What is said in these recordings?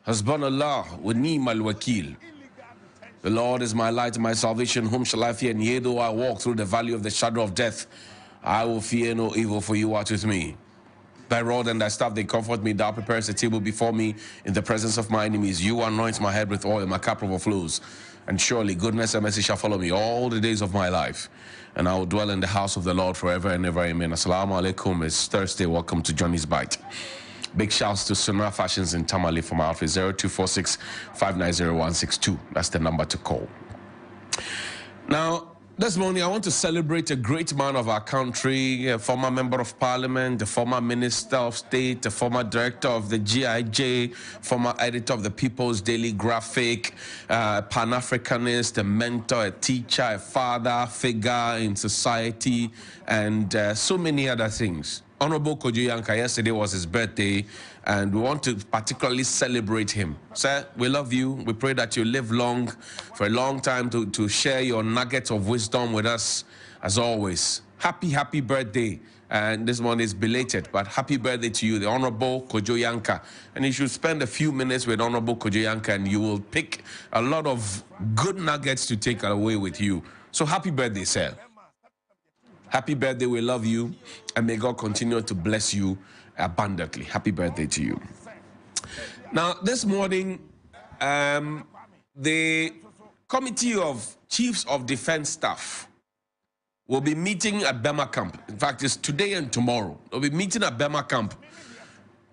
Hasbunallah wa ni'mal wakil. The Lord is my light and my salvation. Whom shall I fear? And yea, though I walk through the valley of the shadow of death, I will fear no evil, for you are with me. Thy rod and thy staff, they comfort me. Thou preparest a table before me in the presence of my enemies. You anoint my head with oil, my cup overflows. And surely goodness and mercy shall follow me all the days of my life. And I will dwell in the house of the Lord forever and ever. Amen. Assalamu alaikum. It's Thursday. Welcome to Johnny's Bite. Big shouts to Sunra Fashions in Tamale from our office, 0246 590 That's the number to call. Now, this morning, I want to celebrate a great man of our country, a former member of parliament, a former minister of state, a former director of the GIJ, former editor of the People's Daily Graphic, Pan-Africanist, a mentor, a teacher, a father figure in society, and so many other things. Honorable Kojo Yankah, yesterday was his birthday, and we want to particularly celebrate him. Sir, we love you. We pray that you live long, for a long time, to share your nuggets of wisdom with us, as always. Happy birthday. And this one is belated, but happy birthday to you, the Honorable Kojo Yankah. And you should spend a few minutes with Honorable Kojo Yankah, and you will pick a lot of good nuggets to take away with you. So happy birthday, sir. Happy birthday, we love you, and may God continue to bless you abundantly. Happy birthday to you. Now, this morning, the Committee of Chiefs of Defense Staff will be meeting at Bema Camp. In fact, it's today and tomorrow. They'll be meeting at Bema Camp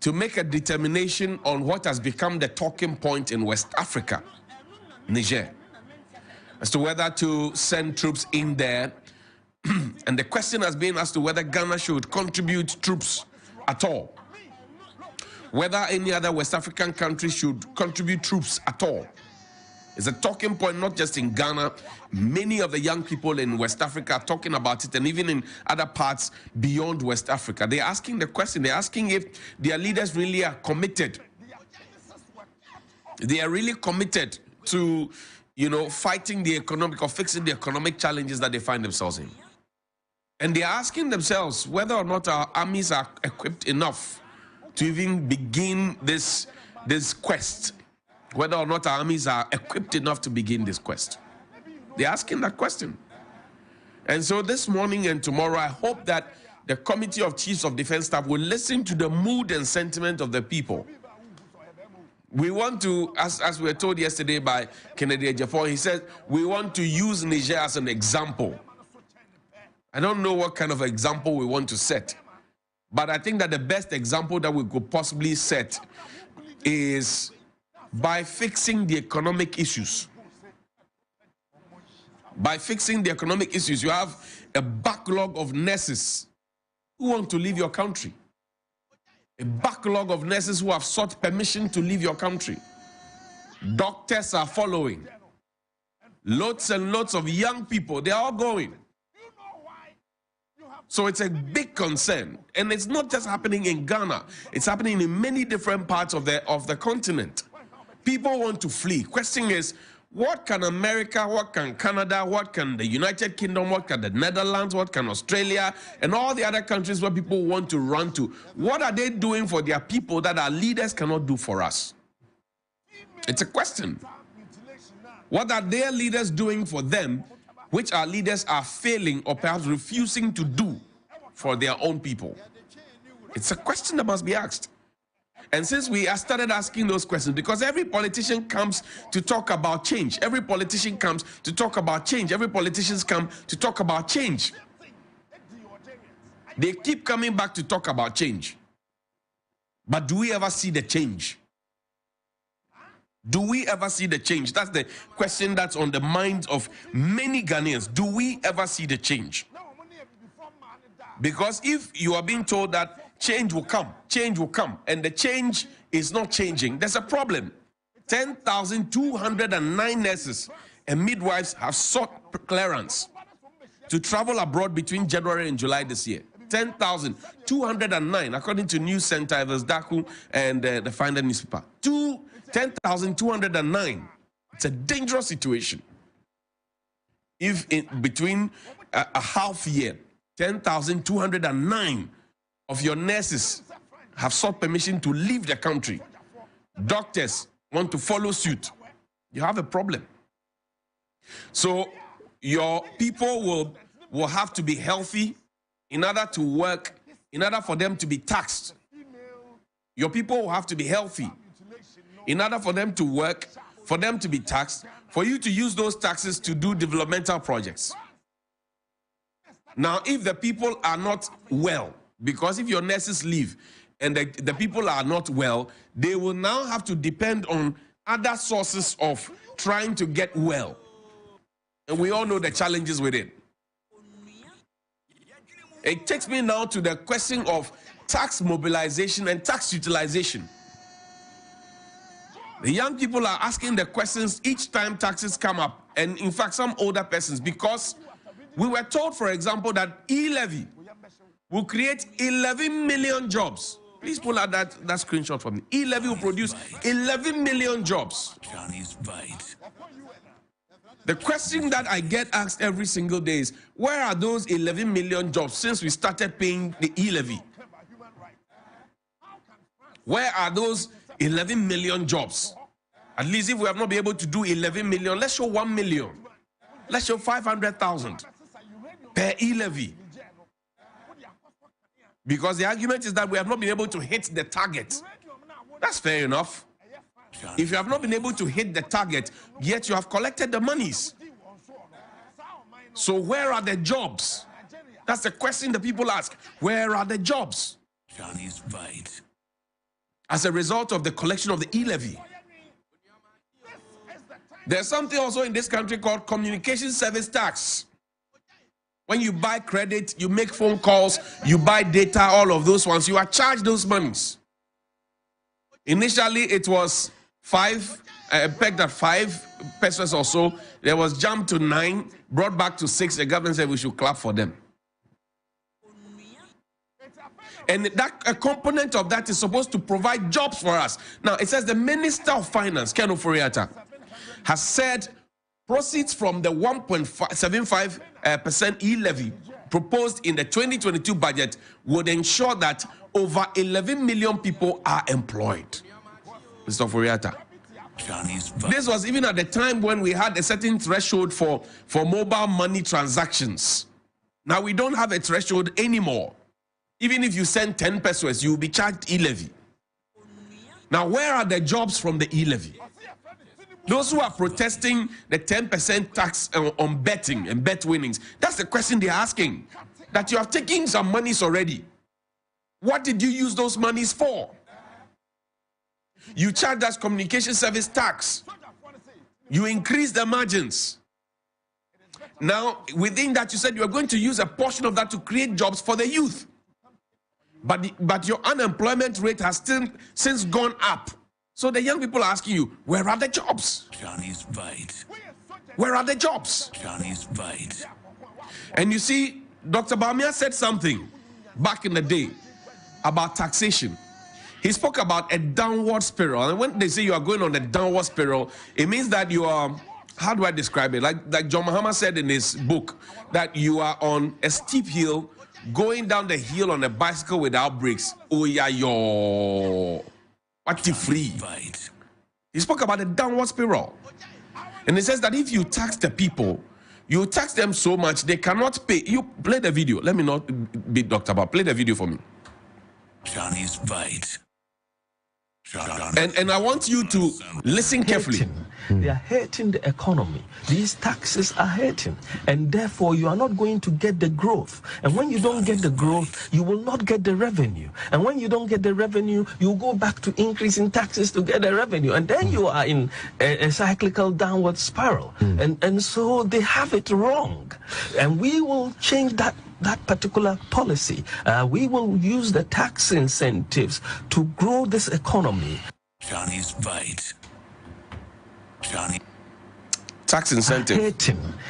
to make a determination on what has become the talking point in West Africa, Niger, as to whether to send troops in there. And the question has been as to whether Ghana should contribute troops at all, whether any other West African country should contribute troops at all. It's a talking point not just in Ghana. Many of the young people in West Africa are talking about it, and even in other parts beyond West Africa. They're asking the question, they're asking if their leaders really are committed. They are really committed to, fighting the economic or fixing the economic challenges that they find themselves in. And they are asking themselves whether or not our armies are equipped enough to even begin this quest. Whether or not our armies are equipped enough to begin this quest. They're asking that question. And so this morning and tomorrow, I hope that the Committee of Chiefs of Defense Staff will listen to the mood and sentiment of the people. We want to, as we were told yesterday by Kennedy Ejiofor, he said, we want to use Niger as an example. I don't know what kind of example we want to set, but I think that the best example that we could possibly set is by fixing the economic issues. By fixing the economic issues, you have a backlog of nurses who want to leave your country. A backlog of nurses who have sought permission to leave your country. Doctors are following. Lots and lots of young people, they are all going. So it's a big concern, and it's not just happening in Ghana. It's happening in many different parts of the continent. People want to flee. Question is, what can America, what can Canada, what can the United Kingdom, what can the Netherlands, what can Australia, and all the other countries where people want to run to, what are they doing for their people that our leaders cannot do for us? It's a question. What are their leaders doing for them, which our leaders are failing or perhaps refusing to do for their own people? It's a question that must be asked. And since we have started asking those questions, because every politician comes to talk about change. Every politician comes to talk about change. Every politician comes to talk about change. They keep coming back to talk about change. But do we ever see the change? Do we ever see the change? That's the question that's on the minds of many Ghanaians. Do we ever see the change? Because if you are being told that change will come, and the change is not changing, there's a problem. 10,209 nurses and midwives have sought clearance to travel abroad between January and July this year. 10,209, according to News Center, Evers Daku, and the Finder newspaper. 10,209. It's a dangerous situation. If in between a half year, 10,209 of your nurses have sought permission to leave the country. Doctors want to follow suit, you have a problem. So your people will have to be healthy in order to work, in order for them to be taxed. Your people will have to be healthy in order for them to work, for them to be taxed, for you to use those taxes to do developmental projects. Now, if the people are not well, because if your nurses leave and the people are not well, they will now have to depend on other sources of trying to get well. And we all know the challenges with it. It takes me now to the question of tax mobilization and tax utilization. The young people are asking the questions each time taxes come up, and in fact some older persons, because we were told, for example, that e-levy will create 11 million jobs. Please pull out that screenshot for me. E-levy will produce 11 million jobs. The question that I get asked every single day is, where are those 11 million jobs since we started paying the e-levy? Where are those 11 million jobs? At least if we have not been able to do 11 million, let's show 1 million. Let's show 500,000 per e-levy. Because the argument is that we have not been able to hit the target. That's fair enough. If you have not been able to hit the target, yet you have collected the monies. So where are the jobs? That's the question the people ask. Where are the jobs? As a result of the collection of the e-levy. There's something also in this country called communication service tax. When you buy credit, you make phone calls, you buy data, all of those ones, you are charged those monies. Initially, it was pegged at 5 pesos or so. There was jumped to 9, brought back to 6. The government said we should clap for them. And that a component of that is supposed to provide jobs for us. Now, it says the Minister of Finance, Ken Ofori-Atta, has said proceeds from the 1.75% e-levy proposed in the 2022 budget would ensure that over 11 million people are employed. Mr. Ofori-Atta. This was even at the time when we had a certain threshold for mobile money transactions. Now we don't have a threshold anymore. Even if you send 10 pesos, you will be charged e-levy. Now, where are the jobs from the e-levy? Those who are protesting the 10% tax on betting and bet winnings, that's the question they're asking. That you have taken some monies already. What did you use those monies for? You charge us communication service tax. You increase the margins. Now, within that, you said you are going to use a portion of that to create jobs for the youth. But your unemployment rate has still since gone up. So the young people are asking you, where are the jobs? Where are the jobs? And you see, Dr. Bawumia said something back in the day about taxation. He spoke about a downward spiral. And when they say you are going on a downward spiral, it means that you are, how do I describe it? Like John Mahama said in his book, that you are on a steep hill, going down the hill on a bicycle without brakes. Oh yeah, yo. What free? He spoke about a downward spiral. And he says that if you tax the people, you tax them so much they cannot pay. You play the video. Let me not be Dr. Ba. Play the video for me. Johnny's Bite. And I want you to listen carefully. They are hurting the economy. These taxes are hurting, and therefore you are not going to get the growth. And when you don't get the growth, you will not get the revenue. And when you don't get the revenue, you go back to increasing taxes to get the revenue. And then you are in a cyclical downward spiral. And so they have it wrong. And we will change that particular policy. We will use the tax incentives to grow this economy. Johnny's Bite. Johnny. Tax incentive.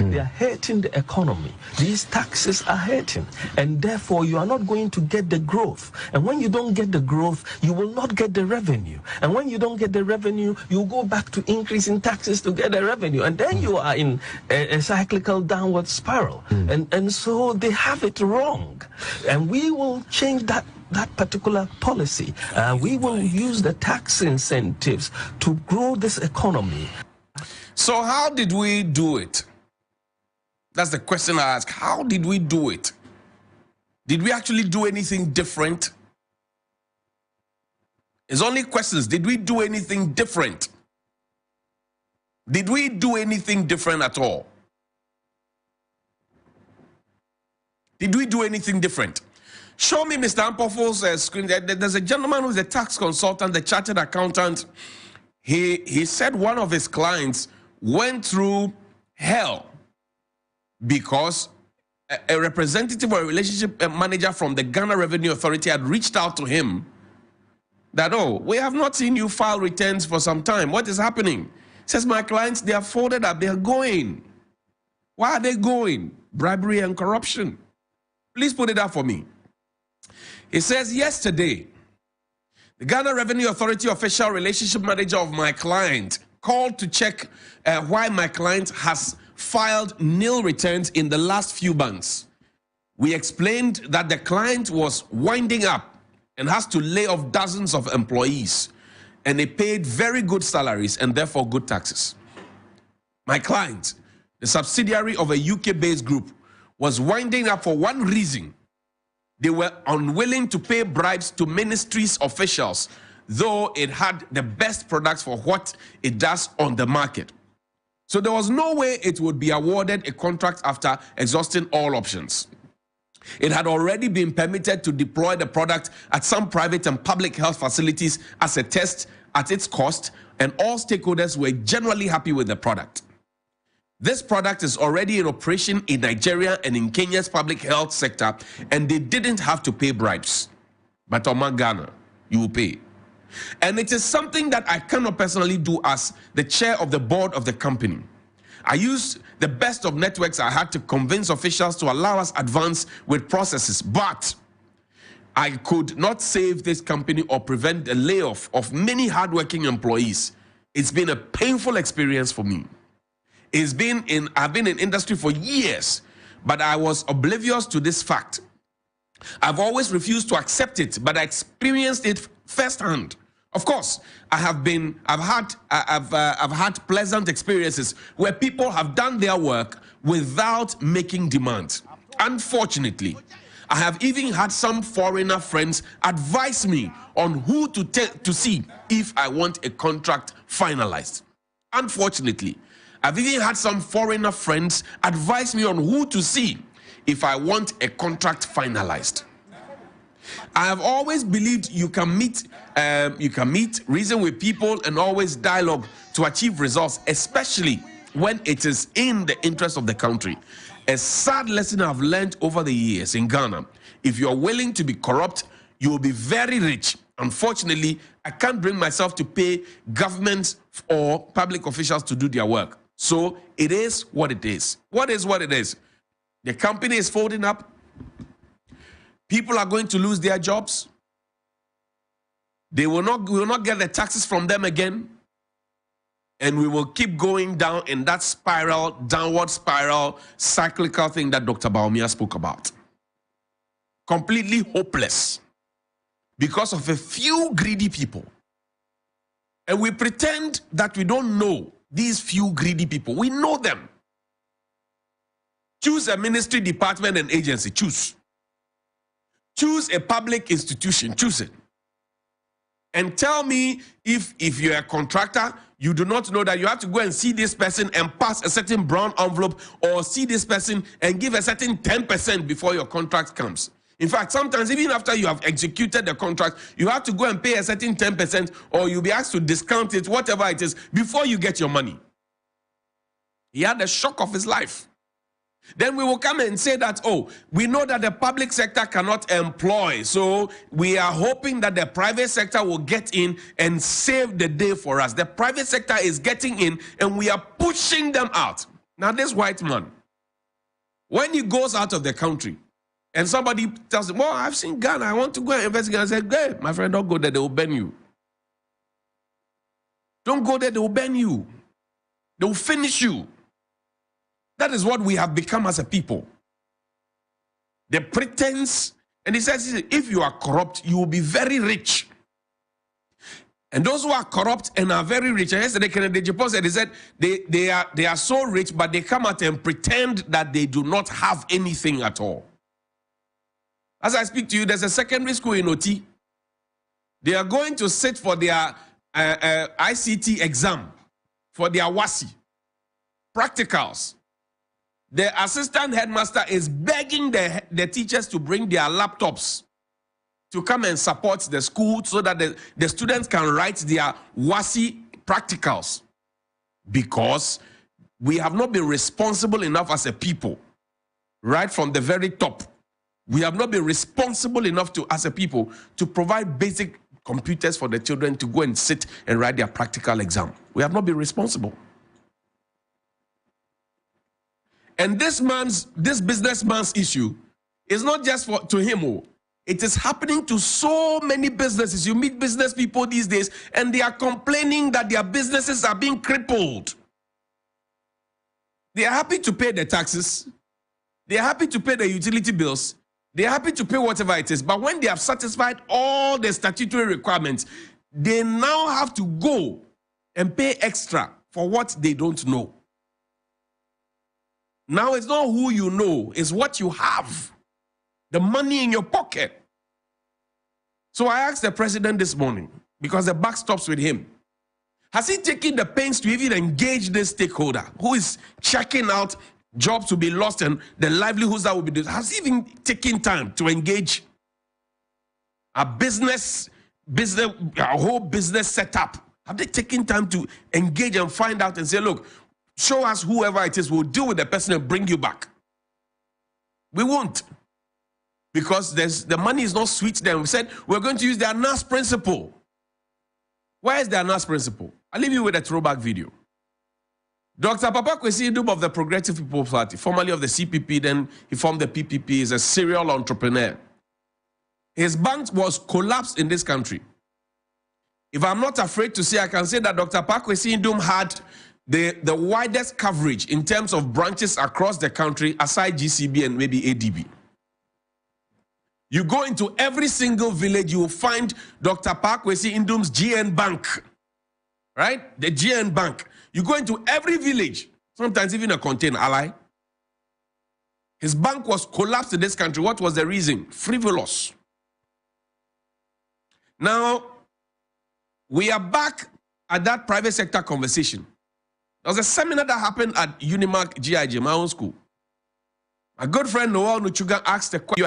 They are hurting the economy. These taxes are hurting, and therefore you are not going to get the growth. And when you don't get the growth, you will not get the revenue. And when you don't get the revenue, you go back to increasing taxes to get the revenue. And then you are in a cyclical downward spiral. And so they have it wrong. And we will change that that particular policy. We will use the tax incentives to grow this economy. So how did we do it? That's the question I ask. How did we do it? Did we actually do anything different? It's only questions. Did we do anything different? Did we do anything different at all? Did we do anything different? Show me Mr. Ampofo's screen. There's a gentleman who's a tax consultant, the chartered accountant. He said one of his clients went through hell because a representative or a relationship manager from the Ghana Revenue Authority had reached out to him that, oh, we have not seen you file returns for some time. What is happening? He says, my clients, they are folded up. They are going. Why are they going? Bribery and corruption. Please put it up for me. He says, yesterday, the Ghana Revenue Authority official relationship manager of my client called to check why my client has filed nil returns in the last few months. We explained that the client was winding up and has to lay off dozens of employees, and they paid very good salaries and therefore good taxes. My client, the subsidiary of a UK-based group, was winding up for one reason. They were unwilling to pay bribes to ministries officials, though it had the best products for what it does on the market. So there was no way it would be awarded a contract after exhausting all options. It had already been permitted to deploy the product at some private and public health facilities as a test at its cost, and all stakeholders were generally happy with the product. This product is already in operation in Nigeria and in Kenya's public health sector, and they didn't have to pay bribes. But on Ghana, you will pay. And it is something that I cannot personally do as the chair of the board of the company. I used the best of networks I had to convince officials to allow us advance with processes, but I could not save this company or prevent the layoff of many hardworking employees. It's been a painful experience for me. I've been in industry for years, but I was oblivious to this fact. I've always refused to accept it, but I experienced it firsthand. Of course, I've had pleasant experiences where people have done their work without making demands. Unfortunately, I have even had some foreigner friends advise me on who to see if I want a contract finalized. Unfortunately, I've even had some foreigner friends advise me on who to see if I want a contract finalized. I have always believed you can meet, reason with people, and always dialogue to achieve results, especially when it is in the interest of the country. A sad lesson I've learned over the years in Ghana: if you are willing to be corrupt, you will be very rich. Unfortunately, I can't bring myself to pay governments or public officials to do their work. So it is what it is. What is what it is? The company is folding up. People are going to lose their jobs. We will not get the taxes from them again. And we will keep going down in that spiral, downward spiral, cyclical thing that Dr. Bawumia spoke about. Completely hopeless because of a few greedy people. And we pretend that we don't know these few greedy people. We know them. Choose a ministry, department, and agency. Choose. Choose a public institution. Choose it. And tell me if you're a contractor, you do not know that you have to go and see this person and pass a certain brown envelope, or see this person and give a certain 10% before your contract comes. In fact, sometimes even after you have executed the contract, you have to go and pay a certain 10%, or you'll be asked to discount it, whatever it is, before you get your money. He had the shock of his life. Then we will come and say that, oh, we know that the public sector cannot employ, so we are hoping that the private sector will get in and save the day for us. The private sector is getting in and we are pushing them out. Now this white man, when he goes out of the country and somebody tells him, well, I've seen Ghana, I want to go and investigate, I said, hey, my friend, don't go there, they will burn you. Don't go there, they will burn you. They will finish you. That is what we have become as a people. The pretense And he says, if you are corrupt, you will be very rich. And those who are corrupt and are very rich, and yesterday Kennedy Japan said, he said they are so rich, but they come out and pretend that they do not have anything at all. As I speak to you, there's a secondary school in OT. They are going to sit for their ICT exam, for their WASI, practicals. The assistant headmaster is begging the teachers to bring their laptops to come and support the school so that the students can write their WASI practicals, because we have not been responsible enough as a people, right from the very top. We have not been responsible enough as a people to provide basic computers for the children to go and sit and write their practical exam. We have not been responsible. And this businessman's issue is not just to him. It is happening to so many businesses. You meet business people these days, and they are complaining that their businesses are being crippled. They are happy to pay the taxes. They are happy to pay the utility bills. They are happy to pay whatever it is. But when they have satisfied all the statutory requirements, they now have to go and pay extra for what they don't know. Now it's not who you know, it's what you have. The money in your pocket. So I asked the president this morning, because the buck stops with him. Has he taken the pains to even engage this stakeholder who is checking out jobs to be lost and the livelihoods that will be lost? Has he even taken time to engage a whole business setup? Have they taken time to engage and find out and say, look, show us whoever it is, we'll deal with the person and bring you back? We won't. Because the money is not sweet then. We said we're going to use the ANAS principle. Where is the ANAS principle? I'll leave you with a throwback video. Dr. Papa Kwesi Ndum of the Progressive People's Party, formerly of the CPP, then he formed the PPP, is a serial entrepreneur. His bank was collapsed in this country. If I'm not afraid to say, I can say that Dr. Papa Kwesi Ndum had the widest coverage in terms of branches across the country, aside GCB and maybe ADB. You go into every single village, you will find Dr. Papa Kwesi Ndum's GN Bank, right? The GN Bank. You go into every village, sometimes even a container, ally. His bank was collapsed in this country. What was the reason? Frivolous. Now, we are back at that private sector conversation. There was a seminar that happened at Unimark GIG, my own school. My good friend Noel Nuchuga asked a question.